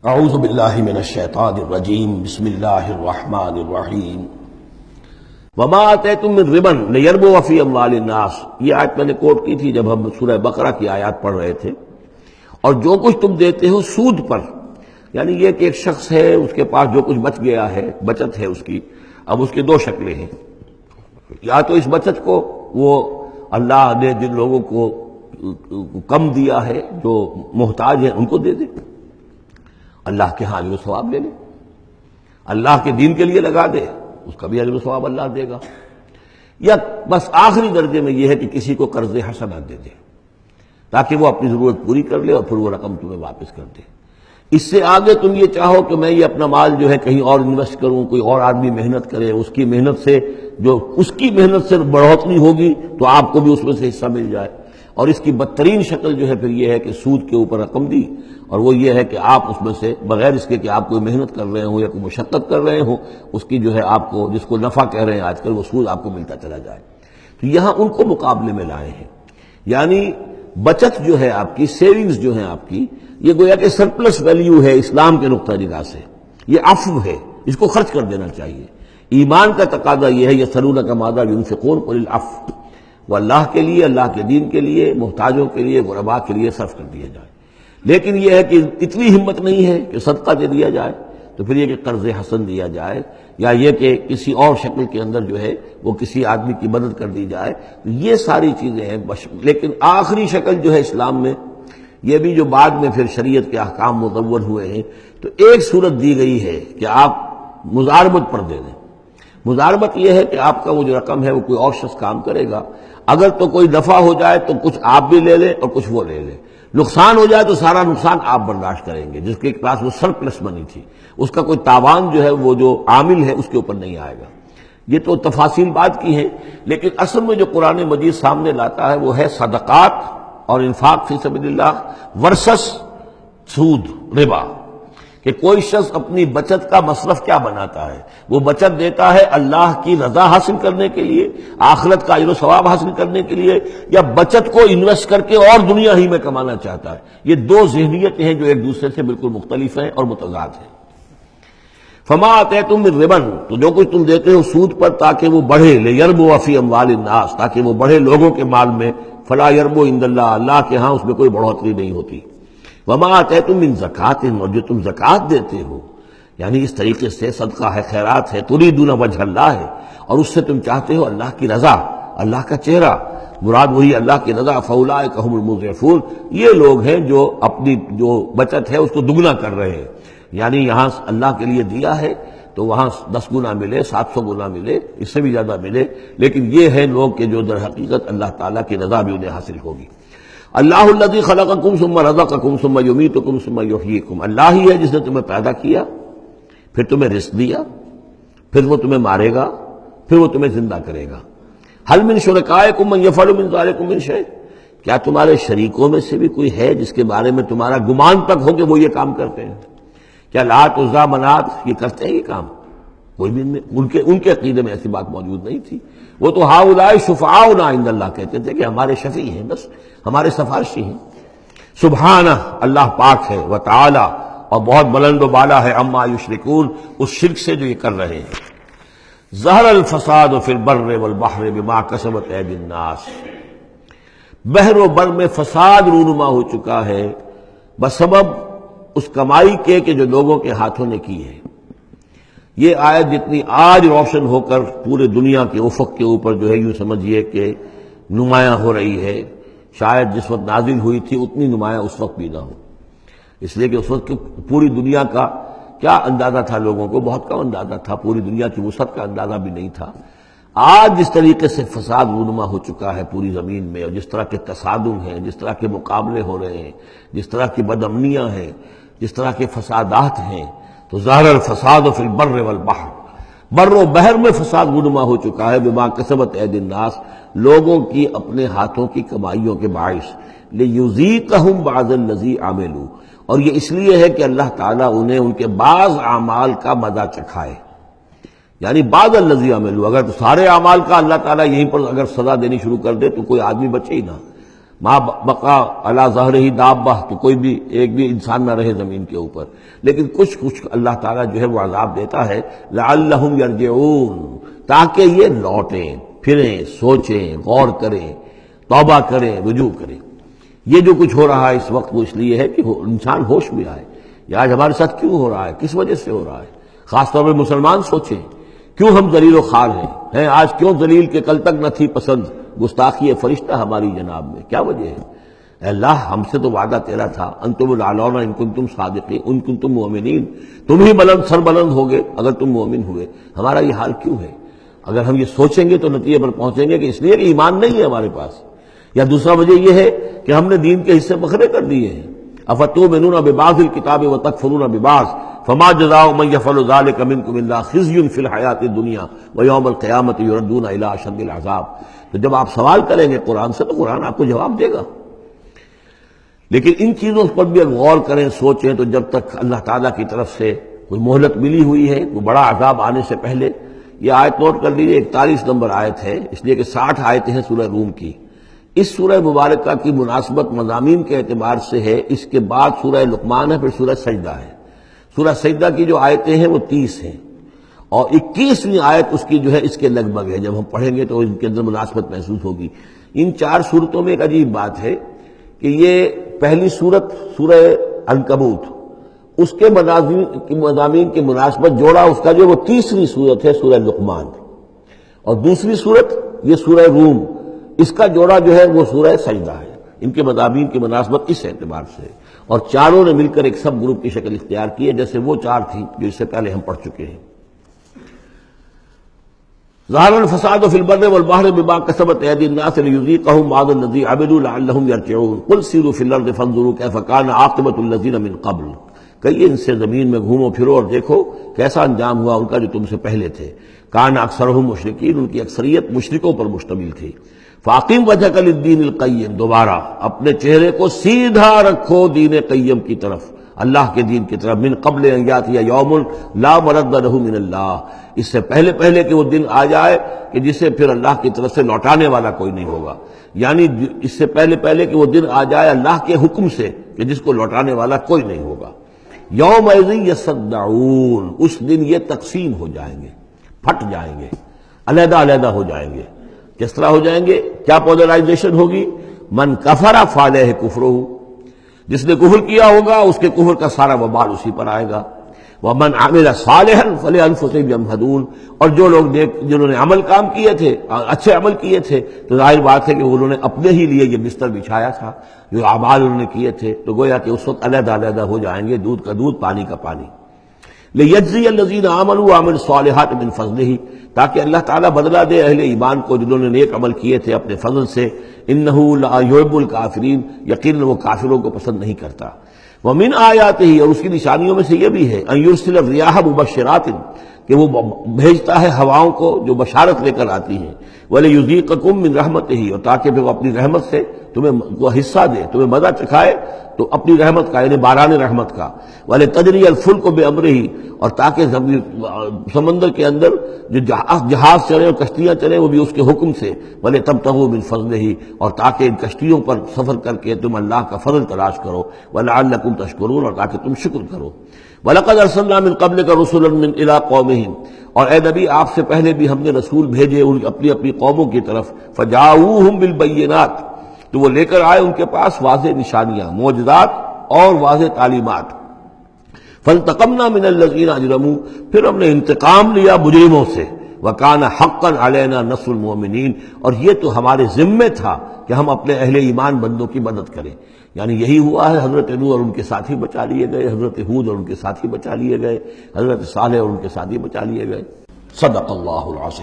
اعوذ باللہ من الشیطان الرجیم بسم اللہ الرحمن الرحیم وما آتیتم من ربا لیربو فی اموال الناس. یہ آیت میں نے کوٹ کی تھی جب ہم سورہ بقرہ کی آیات پڑھ رہے تھے. اور جو کچھ تم دیتے ہو سود پر، یعنی یہ کہ ایک شخص ہے اس کے پاس جو کچھ بچ گیا ہے، بچت ہے اس کی، اب اس کی دو شکلیں ہیں. یا تو اس بچت کو وہ اللہ نے جن لوگوں کو کم دیا ہے، جو محتاج ہیں، ان کو دے دے، اللہ کے ہاں اجر و ثواب لے لے، اللہ کے دین کے لیے لگا دے، اس کا بھی اجر و ثواب اللہ دے گا. یا بس آخری درجے میں یہ ہے کہ کسی کو قرض حسنہ دے دے تاکہ وہ اپنی ضرورت پوری کر لے اور پھر وہ رقم تمہیں واپس کر دے. اس سے آگے تم یہ چاہو کہ میں یہ اپنا مال جو ہے کہیں اور انویسٹ کروں، کوئی اور آدمی محنت کرے، اس کی محنت سے جو اس کی محنت سے بڑھوتری ہوگی تو آپ کو بھی اس میں سے حصہ مل جائے. اور اس کی بدترین شکل جو ہے پھر یہ ہے کہ سود کے اوپر رقم دی، اور وہ یہ ہے کہ آپ اس میں سے بغیر اس کے کہ آپ کوئی محنت کر رہے ہوں یا کوئی مشقت کر رہے ہوں، اس کی جو ہے آپ کو، جس کو نفع کہہ رہے ہیں آج کل، وہ سود آپ کو ملتا چلا جائے. تو یہاں ان کو مقابلے میں لائے ہیں. یعنی بچت جو ہے آپ کی، سیونگز جو ہیں آپ کی، یہ گویا کہ سرپلس ویلیو ہے اسلام کے نقطہ نگاہ سے. یہ عفو ہے، اس کو خرچ کر دینا چاہیے. ایمان کا تقاضا یہ ہے، یسألونک ماذا ینفقون قل العفو، وہ اللہ کے لیے، اللہ کے دین کے لیے، محتاجوں کے لیے، غرباء کے لیے صرف کر دیا جائے. لیکن یہ ہے کہ اتنی ہمت نہیں ہے کہ صدقہ دے دیا جائے، تو پھر یہ کہ قرض حسن دیا جائے، یا یہ کہ کسی اور شکل کے اندر جو ہے وہ کسی آدمی کی مدد کر دی جائے. یہ ساری چیزیں ہیں. لیکن آخری شکل جو ہے اسلام میں، یہ بھی جو بعد میں پھر شریعت کے احکام مدون ہوئے ہیں، تو ایک صورت دی گئی ہے کہ آپ مزاربت پر دے دیں. مزاربت یہ ہے کہ آپ کا وہ جو رقم ہے وہ کوئی اور شخص کام کرے گا، اگر تو کوئی دفع ہو جائے تو کچھ آپ بھی لے لیں اور کچھ وہ لے لیں، نقصان ہو جائے تو سارا نقصان آپ برداشت کریں گے. جس کے پاس وہ سرپلس منی تھی، اس کا کوئی تاوان جو ہے وہ جو عامل ہے اس کے اوپر نہیں آئے گا. یہ تو تفاصیل بات کی ہیں، لیکن اصل میں جو قرآن مجید سامنے لاتا ہے وہ ہے صدقات اور انفاق فی سبیل اللہ ورسس سود، ربا. کہ کوئی شخص اپنی بچت کا مصرف کیا بناتا ہے؟ وہ بچت دیتا ہے اللہ کی رضا حاصل کرنے کے لیے، آخرت کا اجر و ثواب حاصل کرنے کے لیے، یا بچت کو انویسٹ کر کے اور دنیا ہی میں کمانا چاہتا ہے. یہ دو ذہنیتیں ہیں جو ایک دوسرے سے بالکل مختلف ہیں اور متضاد ہیں. فما آتیتم من ربا، تو جو کچھ تم دیتے ہو سود پر تاکہ وہ بڑھے، لیربو فی اموال الناس، تاکہ وہ بڑھے لوگوں کے مال میں، فلا یربو عند اللہ، اللہ کے ہاں اس میں کوئی بڑھوتری نہیں ہوتی. وما آتیتم من زکوٰۃ، اور جو تم زکوٰۃ دیتے ہو، یعنی اس طریقے سے صدقہ ہے، خیرات ہے، تریدون وجہ اللہ ہے، اور اس سے تم چاہتے ہو اللہ کی رضا، اللہ کا چہرہ، مراد وہی اللہ کی رضا. فاولئک هم المضعفون، یہ لوگ ہیں جو اپنی جو بچت ہے اس کو دگنا کر رہے ہیں. یعنی یہاں اللہ کے لیے دیا ہے تو وہاں 10 گنا ملے، 700 گنا ملے، اس سے بھی زیادہ ملے. لیکن یہ ہے لوگ کہ جو در حقیقت اللہ تعالیٰ کی رضا بھی انہیں حاصل ہوگی. اللہ الذی خلقکم ثم رزقکم ثم یمیتکم ثم یحییکم، اللہ ہی ہے جس نے تمہیں پیدا کیا، پھر تمہیں رزق دیا، پھر وہ تمہیں مارے گا، پھر وہ تمہیں زندہ کرے گا. هل من شرکائکم من یفعل من ذلکم من شیء، کیا تمہارے شریکوں میں سے بھی کوئی ہے جس کے بارے میں تمہارا گمان تک ہو کہ وہ یہ کام کرتے ہیں؟ کیا لات، عزیٰ، منات یہ کرتے ہیں یہ کام؟ کوئی بھی ان کے عقیدے میں ایسی بات موجود نہیں تھی. وہ تو ہؤلاء شفعاؤنا عند اللہ کہتے تھے کہ ہمارے شفیع ہیں، بس ہمارے سفارشی ہیں. سبحانہ، اللہ پاک ہے، وتعالی، اور بہت بلند و بالا ہے، عما یشرکون، اس شرک سے جو یہ کر رہے ہیں. ظہر الفساد فی البر والبحر بما کسبت ایدی الناس، بحر و بر میں فساد رونما ہو چکا ہے بسبب اس کمائی کے کہ جو لوگوں کے ہاتھوں نے کی ہے. یہ آیت جتنی آج روشن ہو کر پورے دنیا کے افق کے اوپر جو ہے یوں سمجھیے کہ نمایاں ہو رہی ہے، شاید جس وقت نازل ہوئی تھی اتنی نمایاں اس وقت بھی نہ ہو. اس لیے کہ اس وقت پوری دنیا کا کیا اندازہ تھا لوگوں کو؟ بہت کم اندازہ تھا، پوری دنیا کی وسعت کا اندازہ بھی نہیں تھا. آج جس طریقے سے فساد رونما ہو چکا ہے پوری زمین میں، اور جس طرح کے تصادم ہیں، جس طرح کے مقابلے ہو رہے ہیں، جس طرح کی بد امنیاں ہیں، جس طرح کے فسادات ہیں، تو ظاہر الفساد فی البر والبحر، بر و بحر میں فساد رونما ہو چکا ہے بما کسبت ایدی الناس، لوگوں کی اپنے ہاتھوں کی کمائیوں کے باعث. لیذیقہم بعض الذی عملوا، اور یہ اس لیے ہے کہ اللہ تعالیٰ انہیں ان کے بعض اعمال کا مزہ چکھائے. یعنی بعض الذی عملوا، اگر سارے اعمال کا اللہ تعالیٰ یہیں پر اگر سزا دینی شروع کر دے تو کوئی آدمی بچے ہی نہ. ما بقا علی ظہرہ دابہ، تو کوئی بھی ایک بھی انسان نہ رہے زمین کے اوپر، لیکن کچھ اللہ تعالیٰ جو ہے وہ عذاب دیتا ہے لعلہم یرجعون، تاکہ یہ لوٹیں پھریں سوچیں غور کریں توبہ کریں رجوع کریں۔ یہ جو کچھ ہو رہا ہے اس وقت وہ اس لیے ہے کہ انسان ہوش میں آئے، یہ آج ہمارے ساتھ کیوں ہو رہا ہے، کس وجہ سے ہو رہا ہے، خاص طور پہ مسلمان سوچیں کیوں ہم ذلیل و خوار ہیں آج، کیوں ذلیل کے کل تک نہ تھی پسند گستاخی فرشتہ ہماری جناب میں، کیا وجہ ہے؟ اے اللہ ہم سے تو وعدہ تیرا تھا انتم الاعلون ان کنتم صادقین ان کنتم مؤمنین، تم ہی بلند سر بلند ہوگے اگر تم مومن ہوئے، ہمارا یہ حال کیوں ہے؟ اگر ہم یہ سوچیں گے تو نتیجے پر پہنچیں گے کہ اس لیے کہ ایمان نہیں ہے ہمارے پاس، یا دوسرا وجہ یہ ہے کہ ہم نے دین کے حصے بکھرے کر دیے ہیں۔ افتؤمنون ببعض الکتاب وتکفرون ببعض فما جزاء من يفعل ذلك منكم الا خزي في الحیاۃ الدنیا ویوم القیامۃ یردون الی اشد العذاب۔ تو جب آپ سوال کریں گے قرآن سے تو قرآن آپ کو جواب دے گا، لیکن ان چیزوں پر بھی اگر غور کریں سوچیں تو جب تک اللہ تعالیٰ کی طرف سے کوئی مہلت ملی ہوئی ہے کوئی بڑا عذاب آنے سے پہلے، یہ آیت نوٹ کر لیجیے 41 نمبر آیت ہے، اس لیے کہ 60 آیتیں ہیں سورہ روم کی۔ اس سورہ مبارکہ کی مناسبت مضامین کے اعتبار سے ہے، اس کے بعد سورہ لقمان ہے، پھر سورہ سجدہ ہے۔ سورہ سجدہ کی جو آیتیں ہیں وہ 30 ہیں، اور 21ویں آیت اس کی جو ہے اس کے لگ بھگ ہے، جب ہم پڑھیں گے تو ان کے اندر مناسبت محسوس ہوگی۔ ان 4 صورتوں میں ایک عجیب بات ہے کہ یہ پہلی صورت سورہ عنکبوت، اس کے مضامین کی مناسبت جوڑا اس کا جو وہ تیسری صورت ہے سورہ لقمان، اور دوسری صورت یہ سورہ روم، اس کا جوڑا جو ہے وہ سورہ سجدہ ہے۔ ان کے مضامین کی مناسبت اس اعتبار سے، اور چاروں نے مل کر ایک سب گروپ کی شکل اختیار کی ہے، جیسے وہ 4 تھی جو اس سے پہلے ہم پڑھ چکے ہیں۔ ظہر الفساد فی البر والبحر بما کسبت ایدی الناس لیذیقہم بعض الذی عملوا لعلہم یرجعون قل سیروا فی الارض فانظروا کیف کان عاقبۃ الذین من قبل، کہیے ان سے زمین میں گھومو پھرو اور دیکھو کیسا انجام ہوا ان کا جو تم سے پہلے تھے۔ کان اکثرہم مشرکین، ان کی اکثریت مشرکوں پر مشتمل تھی۔ فاقم وجہک للدین القیم، دوبارہ اپنے چہرے کو سیدھا رکھو دین قیم کی طرف، اللہ کے دین کی طرف، من قبل ان یاتی یوم لا مرد لہ من اللہ، اس سے پہلے کہ وہ دن آ جائے کہ جسے پھر اللہ کی طرف سے لوٹانے والا کوئی نہیں ہوگا، یعنی اس سے پہلے کہ وہ دن آ جائے اللہ کے حکم سے کہ جس کو لوٹانے والا کوئی نہیں ہوگا۔ یومئذ یصدعون، اس دن یہ تقسیم ہو جائیں گے، پھٹ جائیں گے، علیحدہ ہو جائیں گے۔ کس طرح ہو جائیں گے؟ کیا پولرائزیشن ہوگی؟ من کفر فعلیہ کفرہ، جس نے کفر کیا ہوگا اس کے کفر کا سارا وبال اسی پر آئے گا۔ ومن عمل صالحا فلانفسهم یمہدون، اور جو لوگ جنہوں نے عمل کام کیے تھے، اچھے عمل کیے تھے، تو ظاہر بات ہے کہ انہوں نے اپنے ہی لیے یہ بستر بچھایا تھا، جو اعمال انہوں نے کیے تھے، تو گویا کہ اس وقت علیحدہ ہو جائیں گے، دودھ کا دودھ پانی کا پانی۔ لیجزی الذین آمنوا وعملوا الصالحات من فضلہ، تاکہ اللہ تعالیٰ بدلہ دے اہل ایمان کو جنہوں نے نیک عمل کیے تھے اپنے فضل سے۔ انہ لا یحب الکافرین، یقیناً وہ کافروں کو پسند نہیں کرتا۔ ومن آیاتہ، اور اس کی نشانیوں میں سے یہ بھی ہے، ان یرسل الریاح مبشرات، کہ وہ بھیجتا ہے ہواؤں کو جو بشارت لے کر آتی ہیں، ولیذیقکم من رحمتہ، اور تاکہ پھر وہ اپنی رحمت سے تمہیں وہ حصہ دے، تمہیں مزہ چکھائے تو اپنی رحمت کا، یعنی باران رحمت کا۔ وَلِتَجْرِيَ الْفُلْكُ بِأَمْرِهِ، اور تاکہ سمندر کے اندر جو جہاز چلے اور کشتیاں چلیں وہ بھی اس کے حکم سے۔ وَلِتَبْتَغُوا مِنْ فَضْلِهِ، اور تاکہ ان کشتیوں پر سفر کر کے تم اللہ کا فضل تلاش کرو۔ وَلَعَلَّكُمْ تَشْكُرُونَ، اور تاکہ تم شکر کرو۔ وَلَقَدْ أَرْسَلْنَا مِنْ قَبْلِكَ رُسُلًا إِلَىٰ قَوْمِهِمْ، اور اے نبی آپ سے پہلے بھی ہم نے رسول بھیجے اپنی قوموں کی طرف۔ فَجَاءُوهُمْ بِالْبَيِّنَاتِ، تو وہ لے کر آئے ان کے پاس واضح نشانیاں، معجزات اور واضح تعلیمات۔ فَانْتَقَمْنَا مِنَ الَّذِينَ أَجْرَمُوا، پھر ہم نے انتقام لیا مجرموں سے۔ وَكَانَ حَقًّا عَلَيْنَا نَصْرُ الْمُؤْمِنِينَ، اور یہ تو ہمارے ذمے تھا کہ ہم اپنے اہل ایمان بندوں کی مدد کریں۔ یعنی یہی ہوا ہے، حضرت نوح اور ان کے ساتھی بچا لیے گئے، حضرت ہود اور ان کے ساتھی بچا لیے گئے، حضرت صالح اور ان کے ساتھی بچا لیے گئے۔ صدق اللہ العظیم۔